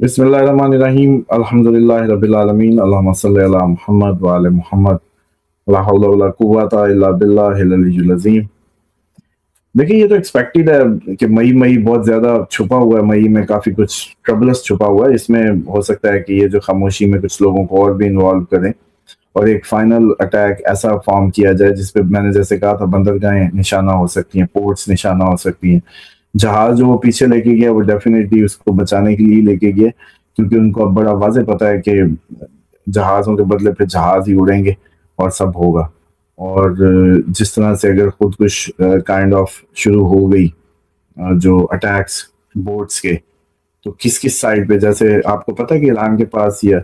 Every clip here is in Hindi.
बिस्मिल्लाहिर्रहमानिर्रहीम अल्हम्दुलिल्लाहि रब्बिल आलमीन अल्लाहुम्मा सल्लि अला मुहम्मद व आले मुहम्मद ला हौला वला कुव्वता इल्ला बिल्लाहिल अलिय्यिल अज़ीम। देखिए, ये तो एक्सपेक्टेड है कि मई मई बहुत ज़्यादा छुपा हुआ है, मई में काफ़ी कुछ ट्रबलस छुपा हुआ है। इसमें हो सकता है कि ये जो खामोशी में कुछ लोगों को और भी इन्वॉल्व करें और एक फाइनल अटैक ऐसा फॉर्म किया जाए जिस पे मैंने जैसे कहा था बंदरगाहें निशाना हो सकती हैं, पोर्ट्स निशाना हो सकती हैं। जहाज जो वो पीछे लेके गया वो डेफिनेटली उसको बचाने के लिए ही लेके गए, क्योंकि उनको अब बड़ा वाज़ेह पता है कि जहाज़ों के बदले पे जहाज़ ही उड़ेंगे और सब होगा। और जिस तरह से अगर खुदकुश काइंड ऑफ शुरू हो गई जो अटैक्स बोट्स के, तो किस-किस साइड पे, जैसे आपको पता है कि ईरान के पास या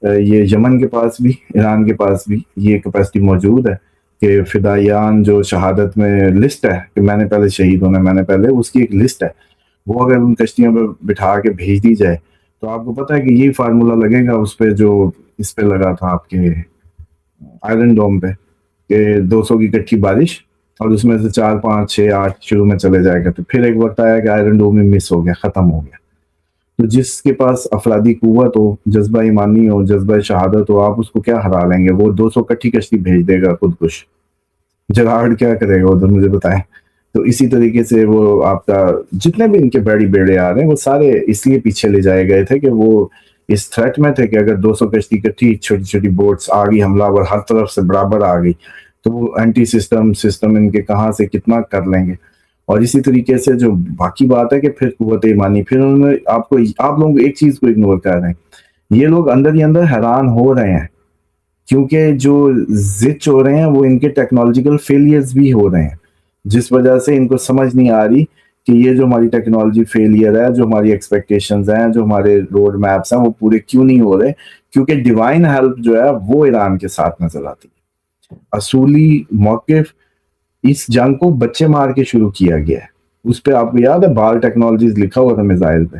ये यमन के पास भी, ईरान के पास भी ये कैपेसिटी मौजूद है कि फ़िदाइयान जो शहादत में लिस्ट है कि मैंने पहले शहीद होना, मैंने पहले, उसकी एक लिस्ट है। वो अगर उन कश्तियों पे बिठा के भेज दी जाए, तो आपको पता है कि यही फ़ॉर्मूला लगेगा उस पे जो इस पे लगा था आपके आयरन डोम पे, कि 200 की इकट्ठी बारिश और उसमें से 4, 5, 6, 8 शुरू में चले जाएगा। तो फिर एक वक़्त आया कि आयरन डोम ही मिस हो गया, ख़त्म हो गया। तो जिसके पास अफरादी कुव्वत हो, जज़्बा ईमानी हो, जज़्बा शहादत हो, आप उसको क्या हरा लेंगे? वो 200 इकट्ठी कश्ती भेज देगा खुदकुश। जराड क्या करेगा उधर, मुझे बताएँ? तो इसी तरीके से वो आपका जितने भी इनके बड़ी बेड़े आ रहे हैं, वो सारे इसलिए पीछे ले जाए गए थे कि वो इस थ्रेट में थे कि अगर 200 कश्ती इकट्ठी छोटी-छोटी बोट्स आ गई, हमलावर हर तरफ से बराबर आ गई, तो वो एंटी सिस्टम इनके कहाँ से कितना कर लेंगे। और इसी तरीके से जो बाकी बात है कि फिर कुव्वत ईमानी, फिर उन्होंने आपको, आप लोग एक चीज़ को इग्नोर कर रहे हैं। ये लोग अंदर ही अंदर हैरान हो रहे हैं, क्योंकि जो ज़िच हो रहे हैं वो इनके टेक्नोलॉजिकल फेलियर्स भी हो रहे हैं, जिस वजह से इनको समझ नहीं आ रही कि ये जो हमारी टेक्नोलॉजी फेलियर है, जो हमारी एक्सपेक्टेशंस हैं, जो हमारे रोड मैप्स हैं, वो पूरे क्यों नहीं हो रहे, क्योंकि डिवाइन हेल्प जो है वो ईरान के साथ नज़र आती है। असूली मौक़िफ़ इस जंग को बच्चे मार के शुरू किया गया है। उस पे आपको याद है बाल टेक्नोलॉजीज़ लिखा हुआ था मिसाइल पे,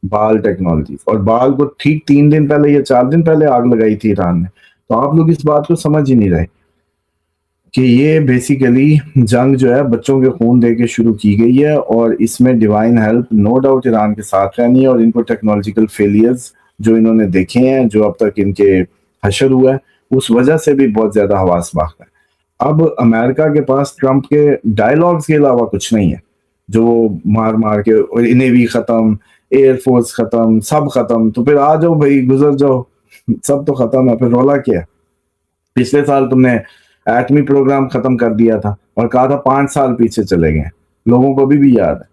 बाल टेक्नोलॉजीज़, और बाल को ठीक 3 दिन पहले या 4 दिन पहले आग लगाई थी ईरान ने। तो आप लोग इस बात को समझ ही नहीं रहे कि ये बेसिकली जंग जो है बच्चों के खून दे के शुरू की गई है, और इसमें divine help no doubt Iran के साथ रहनी है। और इनको टेक्नोलॉजिकल फेलियर्स जो इन्होंने देखे हैं, जो अब तक इनके हशर हुआ है, उस वजह से भी बहुत ज़्यादा हवास बाख्ता है। अब अमेरिका के पास ट्रंप के डायलॉग्स के अलावा कुछ नहीं है, जो मार-मार के और नेवी खत्म, एयरफोर्स खत्म, सब खत्म, तो फिर आ जाओ भई, गुज़र जाओ, सब तो खत्म है, फिर रौला क्या है? पिछले साल तुमने एटमी प्रोग्राम खत्म कर दिया था और कहा था 5 साल पीछे चले गए, लोगों को अभी भी याद है।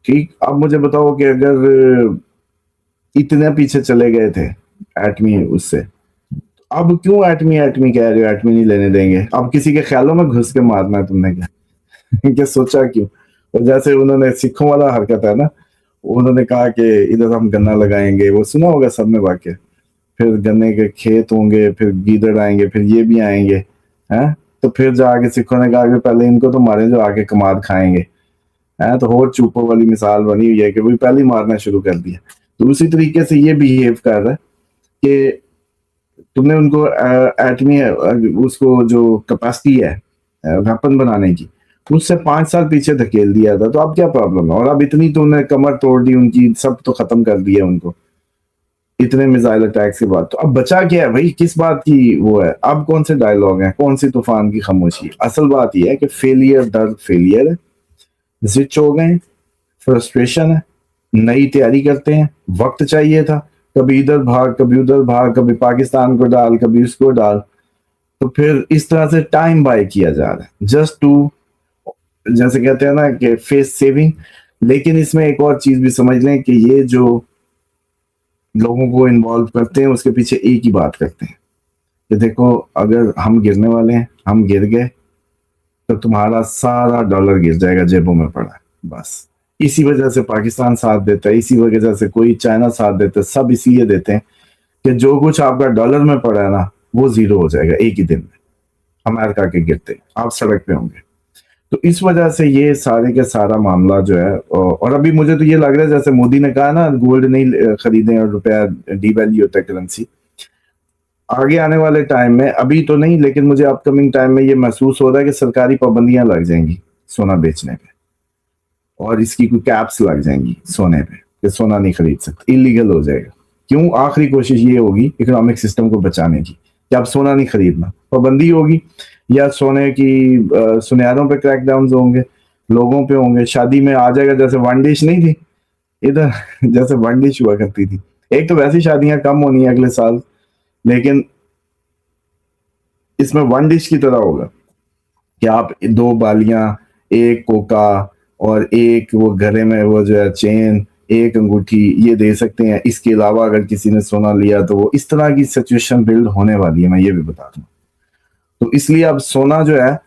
ठीक, अब मुझे बताओ कि अगर इतने पीछे चले गए थे एटमी उससे, अब क्यों एटमी एटमी कह रहे हो? एटमी नहीं लेने देंगे। अब किसी के ख्यालों में घुस के मारना है तुमने क्या? क्या सोचा क्यों? और जैसे उन्होंने सिखों वाला हरकत है ना, उन्होंने कहा कि इधर हम गन्ना लगाएंगे, वो सुना होगा सबने वाक्य। फिर गन्ने के खेत होंगे, फिर गीदड़ आएंगे, फिर ये भी आएंगे, हैं? तो फिर जाके सिखों ने कहा कि पहले इनको तो मारे जो आके कमाद खाएंगे, हैं? तो और चूपों वाली मिसाल बनी हुई है कि वो पहले ही मारना शुरू कर दिया। तो उसी तरीके से ये बिहेव कर रहा है कि तुमने उनको एटमी उसको जो कैपेसिटी है वेपन बनाने की, उससे 5 साल पीछे धकेल दिया था। तो अब क्या प्रॉब्लम है? और अब इतनी तुमने कमर तोड़ दी उनकी, सब तो खत्म कर दिया उनको, इतने मिसाइल अटैक्स के बाद। तो अब बचा क्या है भाई? किस बात की वो है? अब कौन से डायलॉग हैं? कौन सी तूफान की खामोशी? असल बात यह है कि फेलियर दर फेलियर है, जिच हो गए, फ्रस्ट्रेशन है, नई तैयारी करते हैं, वक्त चाहिए था, कभी इधर भाग, कभी उधर भाग, कभी पाकिस्तान को डाल, कभी उसको डाल। तो फिर इस तरह से टाइम बाय किया जा रहा है, जस्ट टू, जैसे कहते हैं ना कि फेस सेविंग। लेकिन इसमें एक और चीज भी समझ लें कि ये जो लोगों को इन्वॉल्व करते हैं उसके पीछे एक ही बात करते हैं कि देखो, अगर हम गिरने वाले हैं, हम गिर गए, तो तुम्हारा सारा डॉलर गिर जाएगा जेबों में पड़ा है, बस। इसी वजह से पाकिस्तान साथ देता है, इसी वजह से कोई चाइना साथ देता है, सब इसीलिए देते हैं कि जो कुछ आपका डॉलर में पड़ा है ना, वो जीरो हो जाएगा एक ही दिन में, अमेरिका के गिरते आप सड़क पे होंगे। तो इस वजह से ये सारे का सारा मामला जो है, और अभी मुझे तो ये लग रहा है जैसे मोदी ने कहा ना, गोल्ड नहीं खरीदें और रुपया डीवैल्यू होता है करेंसी। आगे आने वाले टाइम में, अभी तो नहीं लेकिन मुझे अपकमिंग टाइम में ये महसूस हो रहा है कि सरकारी पाबंदियां लग जाएंगी सोना बेचने पे, और इसकी कोई कैप्स लग जाएंगी सोने पे। कि सोना नहीं खरीद सकते, इलीगल हो जाएगा। क्यों? आखिरी कोशिश ये होगी इकोनॉमिक सिस्टम को बचाने की कि अब सोना नहीं खरीदना, पाबंदी होगी या सोने की सुनहरों पे क्रैकडाउन होंगे, लोगों पे होंगे, शादी में आ जाएगा। जैसे वन डिश नहीं थी इधर जैसे वन डिश हुआ करती थी। एक तो वैसी शादियां कम होनी है अगले साल, लेकिन इसमें वन डिश की तरह होगा कि आप दो बालियां, एक कोका और एक वो गले में वो जो है चेन, एक अंगूठी ये दे सकते हैं। इसके अलावा अगर किसी ने सोना लिया तो वो इस तरह की सिचुएशन बिल्ड होने वाली है, मैं ये भी बता दूं। तो इसलिए अब सोना जो है,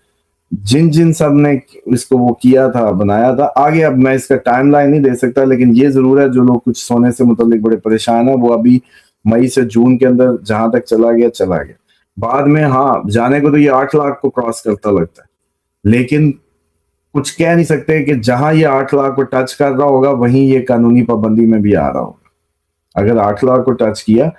जिन जिन सब ने इसको वो किया था, बनाया था, आगे अब मैं इसका टाइमलाइन नहीं दे सकता, लेकिन ये जरूर है जो लोग कुछ सोने से मुतालिक बड़े परेशान है वो अभी मई से जून के अंदर जहां तक चला गया चला गया। बाद में हाँ जाने को तो ये 8 लाख को क्रॉस करता लगता है, लेकिन कुछ कह नहीं सकते कि जहां ये 8 लाख को टच कर रहा होगा वहीं ये कानूनी पाबंदी में भी आ रहा होगा। अगर 8 लाख को टच किया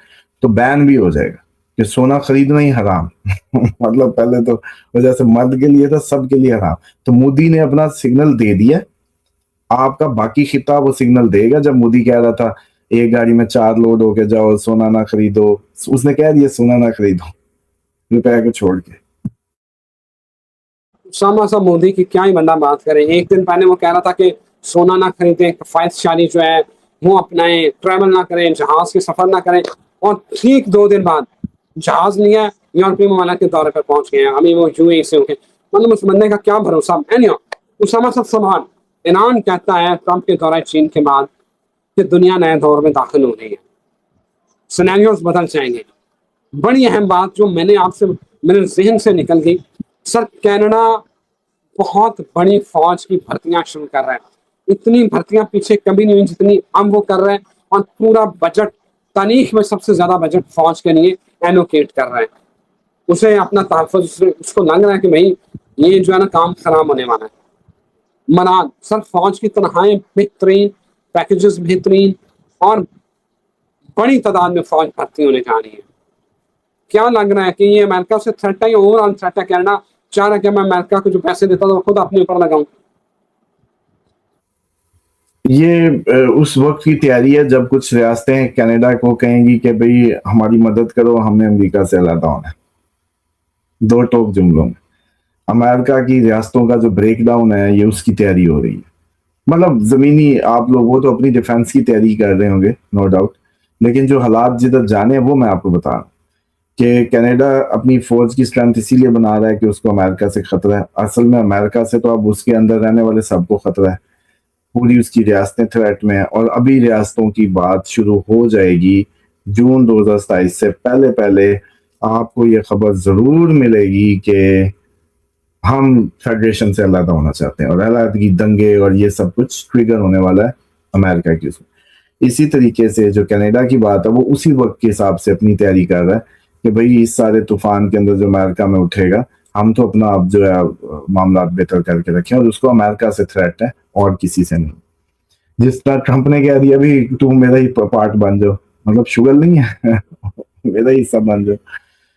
तो बैन भी हो जाएगा कि सोना खरीदना ही हराम मतलब पहले तो जैसे मर्द के लिए था, सबके लिए हराम। तो मोदी ने अपना सिग्नल दे दिया, आपका बाकी खिताब वो सिग्नल देगा। जब मोदी कह रहा था एक गाड़ी में 4 लोड होके जाओ, सोना ना खरीदो, उसने कह दिया सोना ना खरीदो रुपए को छोड़ के। उसामा साहब मोदी की क्या ही बंदा बात करें। एक दिन पहले वो कह रहा था कि सोना ना खरीदें, किफायतशाली जो है वो अपनाएं, ट्रैवल ना करें, जहाज के सफर ना करें, और ठीक 2 दिन बाद जहाज लिया, यूरोपीय ममालिक के दौरे पर पहुंच गए हैं। अभी वो यूएई से होके, मतलब उस बंदे का क्या भरोसा। एनीवे, उसामा साहब सवाल, ईरान कहता है ट्रंप के दौरे चीन के बाद कि दुनिया नए दौर में दाखिल हो रही है, सिनेरियोस बदल जाएंगे। बड़ी अहम बात जो मैंने आपसे मेरे जहन से निकल गई, सर कनाडा बहुत बड़ी फौज की भर्तियां शुरू कर रहा है। इतनी भर्तियां पीछे कभी नहीं हुई जितनी अब वो कर रहे हैं, और पूरा बजट, तारीख में सबसे ज्यादा बजट फौज के लिए एलोकेट कर रहे हैं। उसे अपना तहफ़्फ़ुज़, उसको लग रहा है कि भाई ये जो है ना काम खराब होने वाला है। मनाद सर, फौज की तनख्वाहें बेहतरीन, पैकेजेस बेहतरीन, और बड़ी तादाद में फौज भर्ती होने जा रही है। क्या लग रहा है कि ये अमेरिका से थ्रेट है या ओवरऑल थ्रेट है? कनाडा चाह रहा है कि मैं अमेरिका को जो पैसे देता था वो खुद अपने ऊपर लगाऊं। ये उस वक्त की तैयारी है जब कुछ रियासतें कनाडा को कहेंगी कि भाई हमारी मदद करो, हमने अमेरिका से अलग होना है। दो टोक जुमलों में अमेरिका की रियासतों का जो ब्रेक डाउन है, ये उसकी तैयारी हो रही है। मतलब जमीनी आप लोग वो तो अपनी डिफेंस की तैयारी कर रहे होंगे नो डाउट, लेकिन जो हालात जिधर जाने हैं वो मैं आपको बता रहा हूँ कि कनाडा अपनी फौज की स्ट्रेंथ इसीलिए बना रहा है कि उसको अमेरिका से खतरा है। असल में अमेरिका से तो अब उसके अंदर रहने वाले सबको खतरा है, पूरी उसकी रियासतें थ्रेट में है। और अभी रियासतों की बात शुरू हो जाएगी जून 2027 से पहले पहले आपको ये खबर जरूर मिलेगी कि हम फेडरेशन से अलग होना चाहते हैं, और अलहदगी, दंगे और ये सब कुछ ट्रिगर होने वाला है अमेरिका की उसमें। इसी तरीके से जो कनाडा की बात है वो उसी वक्त के हिसाब से अपनी तैयारी कर रहा है कि भाई इस सारे तूफान के अंदर जो अमेरिका में उठेगा, हम तो अपना अब जो है मामला बेहतर करके रखें, और उसको अमेरिका से थ्रेट है और किसी से नहीं। जिस तरह ट्रंप ने कह दिया भी तू मेरा ही पार्ट बन जाओ, मतलब शुगर नहीं है मेरा ही हिस्सा बन जाओ।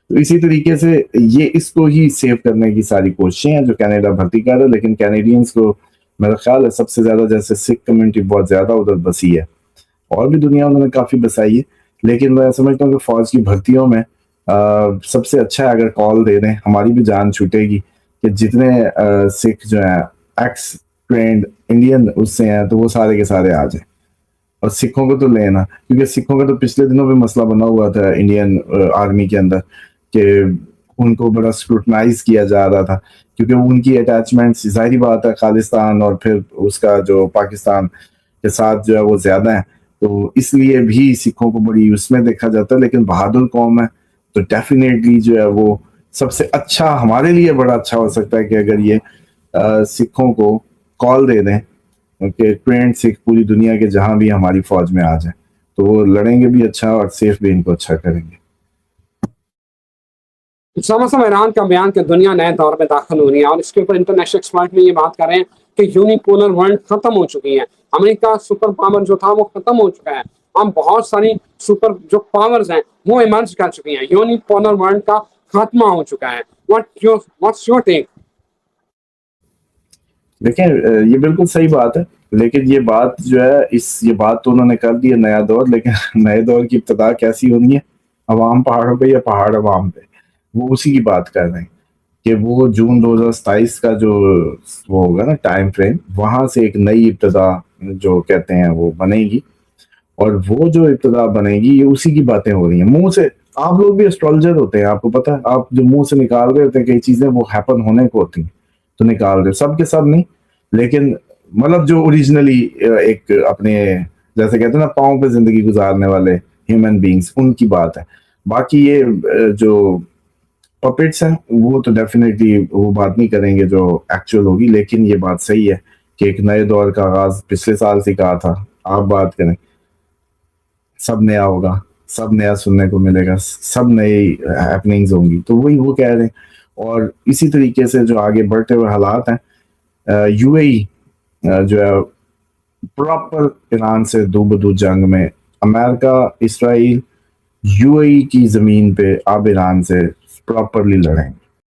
तो इसी तरीके से ये इसको ही सेव करने की सारी कोशिशें हैं जो कनाडा भर्ती कर रहा है। लेकिन कैनेडियंस को मेरा ख्याल है सबसे ज्यादा, जैसे सिख कम्युनिटी बहुत ज्यादा उधर बसी है, और भी दुनिया उन्होंने काफी बसाई है, लेकिन मैं समझता हूँ कि फौज की भर्तियों में सबसे अच्छा है अगर कॉल दे दें, हमारी भी जान छूटेगी कि जितने सिख जो है एक्स ट्रेंड इंडियन उससे हैं तो वो सारे के सारे आ जाए। और सिखों को तो लेना, क्योंकि सिखों का तो पिछले दिनों भी मसला बना हुआ था इंडियन आर्मी के अंदर कि उनको बड़ा स्क्रूटनाइज किया जा रहा था, क्योंकि उनकी अटैचमेंट जाहिर बात है खालिस्तान और फिर उसका जो पाकिस्तान के साथ जो है वो ज्यादा है, तो इसलिए भी सिखों को बड़ी उसमें देखा जाता है। लेकिन बहादुर कौम है तो डेफिनेटली जो है वो सबसे अच्छा हमारे लिए बड़ा अच्छा हो सकता है कि अगर ये सिखों को कॉल दे दें कि ट्रेंड सिख पूरी दुनिया के जहां भी हमारी फौज में आ जाए, तो वो लड़ेंगे भी अच्छा और सेफ भी इनको अच्छा करेंगे। समसम ईरान का बयान कि दुनिया नए दौर में दाखिल हो रही है, और इसके ऊपर इंटरनेशनल एक्सपर्ट भी ये बात कर रहे हैं कि यूनिपोलर वर्ल्ड खत्म हो चुकी है। अमेरिका सुपर पावर जो था वो खत्म हो चुका है। हम बहुत सारी सुपर जो पावर्स हैं वो इमर्ज कर चुकी हैं। यूनिपोलर वर्ल्ड का खात्मा हो चुका है। What's your take? देखिए ये बिल्कुल सही बात है लेकिन ये बात जो है ये बात तो उन्होंने कर दी है नया दौर, लेकिन नए दौर की इब्तिदा कैसी होनी है, अवाम पहाड़ों पे या पहाड़ अवाम पे, वो उसी की बात कर रहे हैं कि वो जून 2027 का जो वो होगा ना टाइम फ्रेम, वहां से एक नई इब्तिदा जो कहते हैं वो बनेगी, और वो जो इब्तिदा बनेगी ये उसी की बातें हो रही हैं मुंह से। आप लोग भी एस्ट्रोलॉजर होते हैं, आपको पता है, आप जो मुंह से निकाल रहे होते हैं कई चीजें वो हैपन होने को होती हैं तो निकाल रहे हो, सब के सब नहीं, लेकिन मतलब जो ओरिजिनली एक अपने जैसे कहते हैं ना पाँव पे जिंदगी गुजारने वाले ह्यूमन बींग्स, उनकी बात है। बाकी ये जो पपेट्स हैं वो तो डेफिनेटली वो बात नहीं करेंगे जो एक्चुअल होगी, लेकिन ये बात सही है कि एक नए दौर का आगाज पिछले साल से कहा था, आप बात करें, सब नया होगा, सब नया सुनने को मिलेगा, सब नई हैपनिंग्स होंगी, तो वही वो कह रहे हैं। और इसी तरीके से जो आगे बढ़ते हुए हालात हैं, यूएई जो है प्रॉपर ईरान से दो बदू जंग में, अमेरिका इसराइल यूएई की जमीन पे अब ईरान से प्रॉपरली लड़ेंगे।